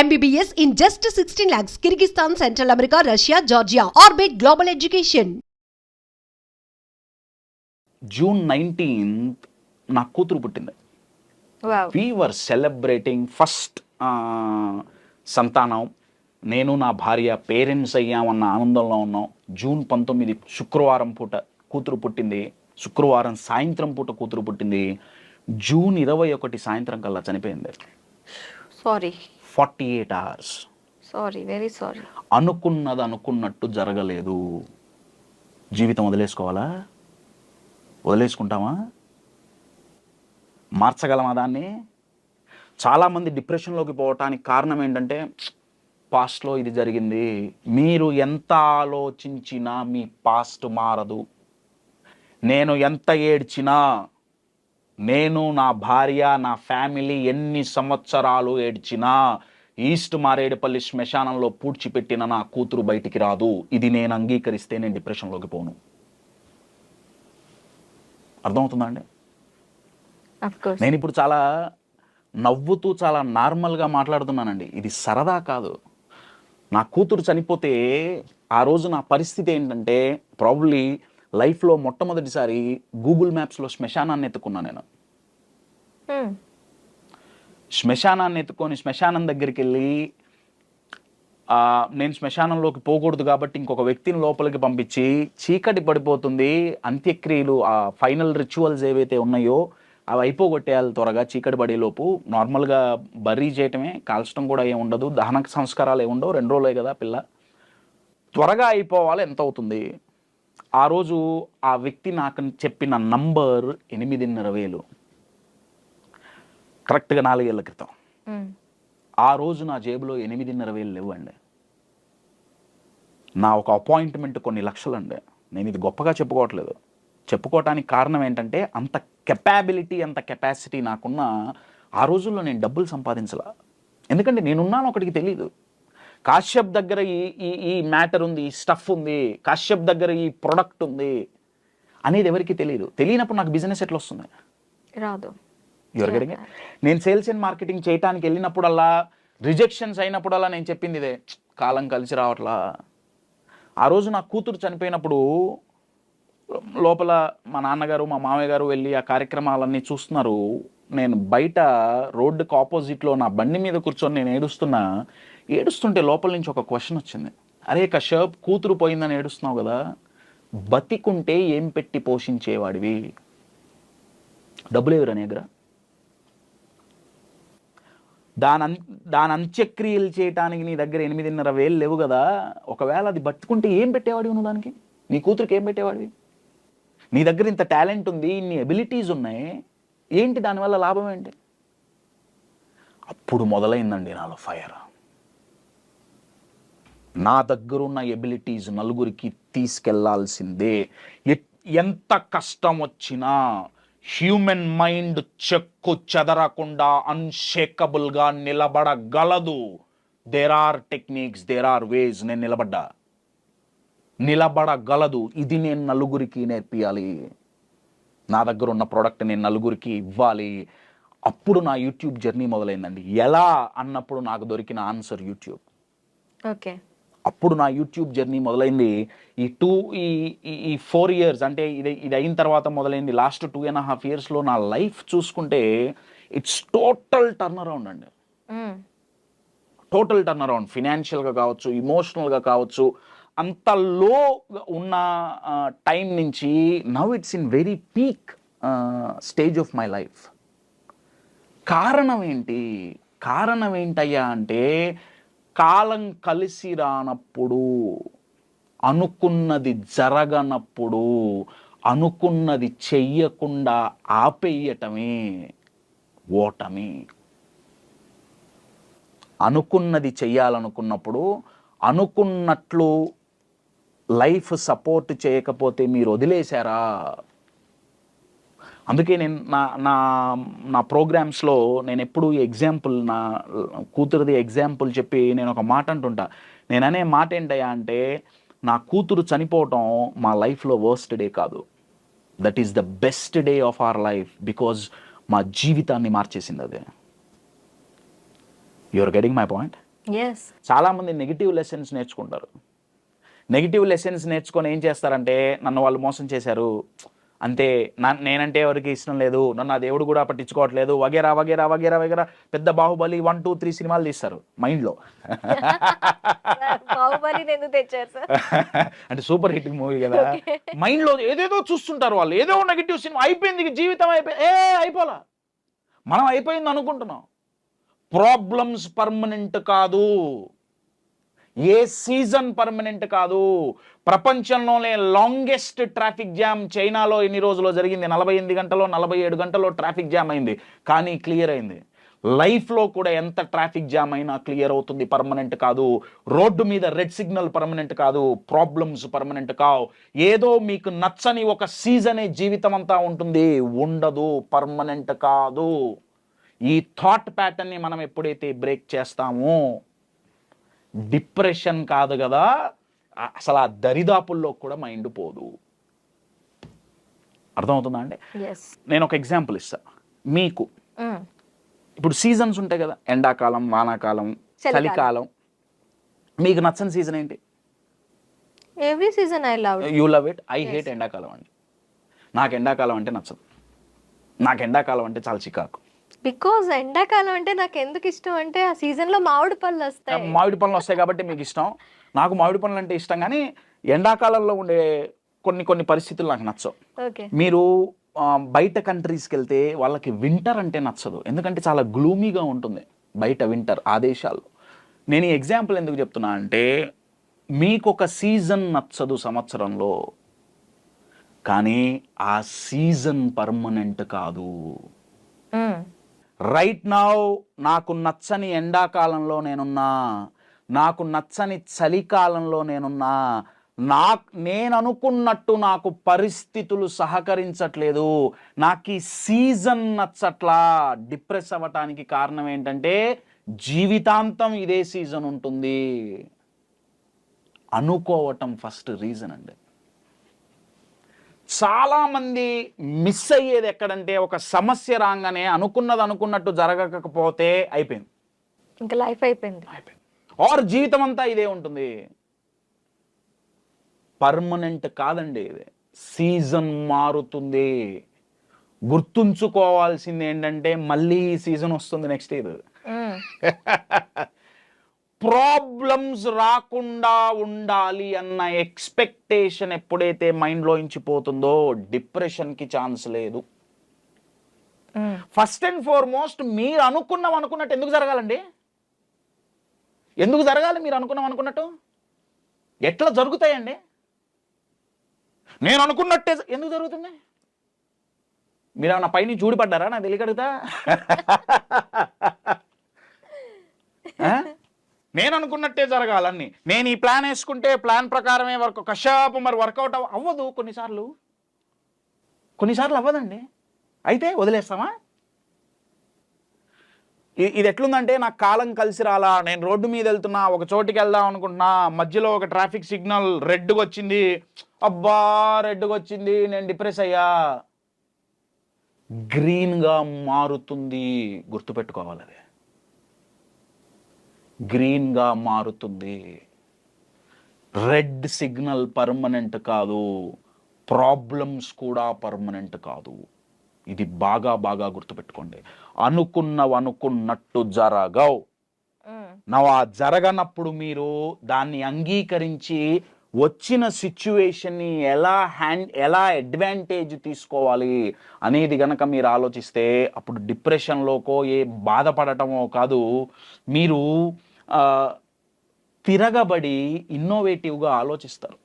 MBBS in just 16 lakhs. Kyrgyzstan, Central America, Russia, Georgia. Orbit Global Education. June 19th నా కూతురు పుట్టింది. We were celebrating first సంతానం. నేను నా భార్య పేరెంట్స్ అయ్యామన్న ఆనందంలో ఉన్నాం. June 19 శుక్రవారం పూట కూతురు పుట్టింది. శుక్రవారం సాయంత్రం పూట కూతురు పుట్టింది. June 21 సాయంత్రం కల్లా చనిపోయింది. Sorry. 48 hours. Sorry, very sorry. అనుకున్నది అనుకున్నట్టు జరగలేదు. జీవితం వదిలేసుకోవాలా? వదిలేసుకుంటామా? మార్చగలమా దాన్ని? చాలామంది డిప్రెషన్లోకి పోవటానికి కారణం ఏంటంటే పాస్ట్లో ఇది జరిగింది. మీరు ఎంత ఆలోచించినా మీ పాస్ట్ మారదు. నేను ఎంత ఏడ్చినా, నేను నా భార్య నా ఫ్యామిలీ ఎన్ని సంవత్సరాలు ఏడ్చినా ఈస్ట్ మారేడుపల్లి శ్మశానంలో పూడ్చిపెట్టిన నా కూతురు బయటికి రాదు. ఇది నేను అంగీకరిస్తే నేను డిప్రెషన్లోకి పోను. అర్థమవుతుందా అండి? నేను ఇప్పుడు చాలా నవ్వుతూ చాలా నార్మల్గా మాట్లాడుతున్నానండి. ఇది సరదా కాదు. నా కూతురు చనిపోతే ఆ రోజు నా పరిస్థితి ఏంటంటే ప్రాబబ్లీ లైఫ్లో మొట్టమొదటిసారి గూగుల్ మ్యాప్స్లో శ్మశానాన్ని ఎత్తుకున్నా నేను. శ్మశానాన్ని ఎత్తుకొని శ్మశానం దగ్గరికి వెళ్ళి నేను శ్మశానంలోకి పోకూడదు కాబట్టి ఇంకొక వ్యక్తిని లోపలికి పంపించి చీకటి పడిపోతుంది, అంత్యక్రియలు ఆ ఫైనల్ రిచువల్స్ ఏవైతే ఉన్నాయో అవి అయిపోగొట్టేయాలి త్వరగా, చీకటి పడేలోపు. నార్మల్గా బర్రీ చేయటమే, కాల్చడం కూడా ఏమి ఉండదు, దహన సంస్కారాలు ఏమి ఉండవు, 2 రోజులే కదా పిల్ల, త్వరగా అయిపోవాలి. ఎంత అవుతుంది? ఆ రోజు ఆ వ్యక్తి నాకు చెప్పిన నంబర్ 8,500,000, కరెక్ట్గా 4 ఏళ్ల క్రితం. ఆ రోజు నా జేబులో 8,500,000 లేవండి. నా ఒక అపాయింట్మెంట్ కొన్ని లక్షలండి. నేను ఇది గొప్పగా చెప్పుకోవట్లేదు. చెప్పుకోవటానికి కారణం ఏంటంటే అంత కెపాబిలిటీ, అంత కెపాసిటీ నాకున్న. ఆ రోజుల్లో నేను డబ్బులు సంపాదించలా. ఎందుకంటే నేనున్నాను ఒకటికి తెలీదు. కాశ్యప్ దగ్గర ఈ మ్యాటర్ ఉంది, ఈ స్టఫ్ ఉంది, కాశ్యప్ దగ్గర ఈ ప్రొడక్ట్ ఉంది అనేది ఎవరికి తెలియదు. తెలియనప్పుడు నాకు బిజినెస్ ఎట్లా వస్తుంది? రాదు. ఎవరికడిగా నేను సేల్స్ అండ్ మార్కెటింగ్ చేయడానికి వెళ్ళినప్పుడల్లా, రిజెక్షన్స్ అయినప్పుడల్లా నేను చెప్పింది ఇదే, కాలం కలిసి రావట్లా. ఆ రోజు నా కూతురు చనిపోయినప్పుడు లోపల మా నాన్నగారు మా మామయ్య గారు వెళ్ళి ఆ కార్యక్రమాలన్నీ చూస్తున్నారు. నేను బయట రోడ్డుకు ఆపోజిట్లో నా బండి మీద కూర్చొని నేను ఏడుస్తుంటే లోపల నుంచి ఒక క్వశ్చన్ వచ్చింది. అరే కశ్యప్, కూతురు పోయిందని ఏడుస్తున్నావు కదా, బతికుంటే ఏం పెట్టి పోషించేవాడివి? డబ్బులు ఎవరు నీ దగ్గర? దాని అంత్యక్రియలు చేయటానికి నీ దగ్గర 8,500,000 లేవు కదా. ఒకవేళ అది బతుకుంటే ఏం పెట్టేవాడివి నువ్వు దానికి? నీ కూతురికి ఏం పెట్టేవాడివి? నీ దగ్గర ఇంత టాలెంట్ ఉంది, ఇన్ని ఎబిలిటీస్ ఉన్నాయి, ఏంటి దానివల్ల లాభం ఏంటి? అప్పుడు మొదలైందండి నాలో ఫైర్. నా దగ్గరున్న ఎబిలిటీస్ నలుగురికి తీసుకెళ్లాల్సిందే. ఎంత కష్టం వచ్చినా హ్యూమన్ మైండ్ చెక్కు చెదరకుండా అన్షేకబుల్గా నిలబడగలదు. There are techniques, there are ways. నేను నిలబడగలదు. ఇది నేను నలుగురికి నేర్పియాలి. నా దగ్గర ఉన్న ప్రోడక్ట్ నేను నలుగురికి ఇవ్వాలి. అప్పుడు నా యూట్యూబ్ జర్నీ మొదలైందండి. ఎలా అన్నప్పుడు నాకు దొరికిన ఆన్సర్ యూట్యూబ్. ఓకే. అప్పుడు నా యూట్యూబ్ జర్నీ మొదలైంది. ఈ 4 years అంటే ఇది అయిన తర్వాత మొదలైంది. లాస్ట్ 2.5 yearsలో నా లైఫ్ చూసుకుంటే ఇట్స్ టోటల్ టర్న్ అరౌండ్ అండి. Total turn around. ఫినాన్షియల్గా కావచ్చు, ఇమోషనల్గా కావచ్చు. అంత లో ఉన్న టైం నుంచి now it's in very peak stage of my life. కారణం ఏంటయ్యా అంటే కాలం కలిసి రానప్పుడు, అనుకున్నది జరగనప్పుడు, అనుకున్నది చెయ్యకుండా ఆపేయటమే ఓటమి. అనుకున్నది చెయ్యాలనుకున్నప్పుడు, అనుకున్నట్లు లైఫ్ సపోర్ట్ చేయకపోతే మీరు వదిలేశారా? అందుకే నేను నా ప్రోగ్రామ్స్లో నేను ఎప్పుడు ఎగ్జాంపుల్, నా కూతురుది ఎగ్జాంపుల్ చెప్పి నేను ఒక మాట అంటుంటా. నేను అనే మాట ఏంటయ్యా అంటే, నా కూతురు చనిపోవటం మా లైఫ్లో వర్స్ట్ డే కాదు, that is the best day of our life. Because మా జీవితాన్ని మార్చేసింది అదే. You're getting my point? Yes. చాలామంది నెగిటివ్ లెసన్స్ నేర్చుకుంటారు. నెగిటివ్ లెసన్స్ నేర్చుకొని ఏం చేస్తారంటే, నన్ను వాళ్ళు మోసం చేశారు, అంతే, నేనంటే ఎవరికి ఇష్టం లేదు, నన్ను ఆ దేవుడు కూడా పట్టించుకోవట్లేదు, వగేరా వగేరా వగేరా వగేరా, పెద్ద బాహుబలి 1, 2, 3 సినిమాలు తీస్తారు మైండ్లో. బాహుబలిని ఎందుకు తెచ్చారు సార్? అంటే సూపర్ హిట్ మూవీ కదా, మైండ్లో ఏదేదో చూస్తుంటారు వాళ్ళు, ఏదో నెగిటివ్ సినిమా, అయిపోయింది జీవితం, అయిపోయింది. అయిపోలా, మనం అయిపోయింది అనుకుంటున్నాం. ప్రాబ్లమ్స్ పర్మనెంట్ కాదు, ఏ సీజన్ పర్మనెంట్ కాదు. ప్రపంచంలోనే లాంగెస్ట్ ట్రాఫిక్ జామ్ చైనాలో ఎన్ని రోజుల్లో జరిగింది, 48 గంటలో 47 గంటలో ట్రాఫిక్ జామ్ అయింది, కానీ క్లియర్ అయింది. లైఫ్లో కూడా ఎంత ట్రాఫిక్ జామ్ అయినా క్లియర్ అవుతుంది, పర్మనెంట్ కాదు. రోడ్డు మీద రెడ్ సిగ్నల్ పర్మనెంట్ కాదు, ప్రాబ్లమ్స్ పర్మనెంట్ కావు. ఏదో మీకు నచ్చని ఒక సీజనే జీవితం అంతా ఉంటుంది, ఉండదు, పర్మనెంట్ కాదు. ఈ థాట్ ప్యాటర్న్ని మనం ఎప్పుడైతే బ్రేక్ చేస్తామో, డిప్రెషన్ కాదు కదా, అసలు ఆ దరిదాపుల్లో కూడా మైండ్ పోదు. అర్థమవుతుందా అండి? నేను ఒక ఎగ్జాంపుల్ ఇస్తా మీకు. ఇప్పుడు సీజన్స్ ఉంటాయి కదా, ఎండాకాలం, వానాకాలం, చలికాలం. మీకు నచ్చని సీజన్ ఏంటి? Every season I love. You love it. I hate ఎండాకాలం అండి. నాకు ఎండాకాలం అంటే నచ్చదు. నాకు ఎండాకాలం అంటే చాలా చికాకు. బికాజ్ ఎండాకాలం అంటే నాకు ఎందుకు ఇష్టం అంటే, ఆ సీజన్ లో మామిడి పళ్ళు వస్తాయి. మామిడి పళ్ళు వస్తాయి కాబట్టి మీకు ఇష్టం. నాకు మామిడి పళ్ళు అంటే ఇష్టం, కానీ ఎండాకాలంలో ఉండే కొన్ని పరిస్థితులు నాకు నచ్చవు. మీరు బయట కంట్రీస్కి వెళ్తే వాళ్ళకి వింటర్ అంటే నచ్చదు, ఎందుకంటే చాలా గ్లూమీగా ఉంటుంది బయట వింటర్ ఆ దేశాల్లో. నేను ఈ ఎగ్జాంపుల్ ఎందుకు చెప్తున్నా అంటే, మీకు ఒక సీజన్ నచ్చదు సంవత్సరంలో, కానీ ఆ సీజన్ పర్మనెంట్ కాదు. రైట్ నౌ నాకు నచ్చని ఎండాకాలంలో నేనున్నా, నాకు నచ్చని చలికాలంలో నేనున్నా, నేను అనుకున్నట్టు నాకు పరిస్థితులు సహకరించట్లేదు, నాకు ఈ సీజన్ నచ్చట్లా. డిప్రెస్ అవ్వటానికి కారణం ఏంటంటే, జీవితాంతం ఇదే సీజన్ ఉంటుంది అనుకోవటం ఫస్ట్ రీజన్ అండి. చాలామంది మిస్ అయ్యేది ఎక్కడంటే, ఒక సమస్య రాగానే అనుకున్నట్టు జరగకపోతే అయిపోయింది, ఇంకా లైఫ్ అయిపోయింది. ఆర్ జీవితం అంతా ఇదే ఉంటుంది. పర్మనెంట్ కాదండి ఇది, సీజన్ మారుతుంది. గుర్తుంచుకోవాల్సింది ఏంటంటే, మళ్ళీ ఈ సీజన్ వస్తుంది నెక్స్ట్ ఇయర్. ప్రాబ్లమ్స్ రాకుండా ఉండాలి అన్న ఎక్స్పెక్టేషన్ ఎప్పుడైతే మైండ్లో ఇంచిపోతుందో, డిప్రెషన్కి ఛాన్స్ లేదు. ఫస్ట్ అండ్ ఫార్మోస్ట్ మీరు అనుకున్నట్టు ఎందుకు జరగాలండి? ఎందుకు జరగాలి? మీరు అనుకున్నట్టు ఎట్లా జరుగుతాయండి? నేను అనుకున్నట్టే ఎందుకు జరుగుతుంది? మీరు ఏమన్నా పైన చూడిపడ్డారా? నాకు తెలియకడుగుతా. నేను అనుకున్నట్టే జరగాలని, నేను ఈ ప్లాన్ వేసుకుంటే ప్లాన్ ప్రకారమే కషాపు మరి వర్కౌట్ అవ్వదు. కొన్నిసార్లు అవ్వదండి. అయితే వదిలేస్తామా? ఇది ఎట్లుందంటే, నాకు కాలం కలిసి రాలా, నేను రోడ్డు మీద వెళ్తున్నా, ఒక చోటికి వెళ్దాం అనుకుంటున్నా, మధ్యలో ఒక ట్రాఫిక్ సిగ్నల్ రెడ్గా వచ్చింది, అబ్బా రెడ్గా వచ్చింది, నేను డిప్రెస్ అయ్యా. గ్రీన్గా మారుతుంది, గుర్తుపెట్టుకోవాలి. అది గ్రీన్గా మారుతుంది. రెడ్ సిగ్నల్ పర్మనెంట్ కాదు, ప్రాబ్లమ్స్ కూడా పర్మనెంట్ కాదు. ఇది బాగా గుర్తుపెట్టుకోండి. అనుకున్నట్టు జరగవు. ఆ జరగనప్పుడు మీరు దాన్ని అంగీకరించి వచ్చిన సిచ్యువేషన్ని ఎలా అడ్వాంటేజ్ తీసుకోవాలి అనేది గనక మీరు ఆలోచిస్తే, అప్పుడు డిప్రెషన్లోకో ఏ బాధపడటమో కాదు, మీరు తిరగబడి ఇన్నోవేటివ్గా ఆలోచిస్తారు.